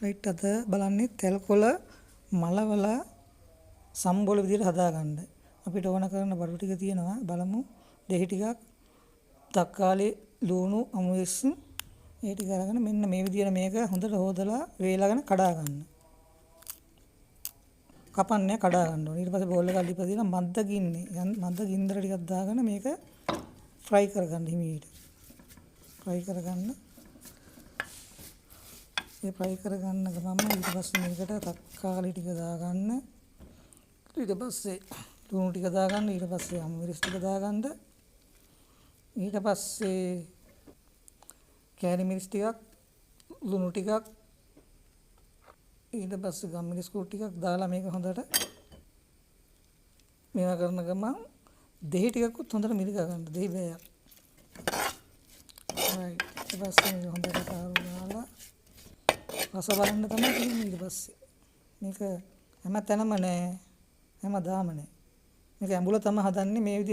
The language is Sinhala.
රයිට් අද බලන්නේ තෙල් කොළ මලවල සම්බෝල විදිහට හදාගන්න. අපිට ඕන කරන බඩු ටික තියෙනවා. බලමු. දෙහි ටිකක්, තක්කාලි, ලුණු, අමුවෙස් ඒ ටික අරගෙන මෙන්න මේ විදිහට මේක හොඳට හොදලා වේලාගෙන කඩා ගන්න. කපන්නේ කඩා ගන්න ඕනේ. ඊට පස්සේ බෝල් එක අල්ලපලා තියෙන මද්ද ගින්නේ. මද්ද ගින්දර ටිකක් දාගෙන මේක ෆ්‍රයි කරගන්න හිමීට. ෆ්‍රයි කරගන්න. ඒ ෆ්‍රයි කරගන්න ගමන් ඊට පස්සේ මේකට තක්කාලි ටික දාගන්න. ඊට පස්සේ ලුණු ටික දාගන්න. ඊට පස්සේ අමුමිරිස් ටික දාගන්න. ඊට පස්සේ කෑලි මිරිස් ටිකක්, ලුණු ටිකක්, ඊට පස්සේ ගම්මිරිස් කුඩු ටිකක් දාලා මේක හොඳට මේවා කරන ගමන් දෙහි ටිකකුත් හොඳට මිරික ගන්න. දෙහි බෑයක්. right. ඊට පස්සේ මේක හොඳට කාරු දාලා රස බලන්න තමයි තියෙන්නේ. ඊට පස්සේ මේක හැම තැනම නෑ. හැමදාම නෑ. මේක ඇඹුල තමයි හදන්නේ මේ විදිහට.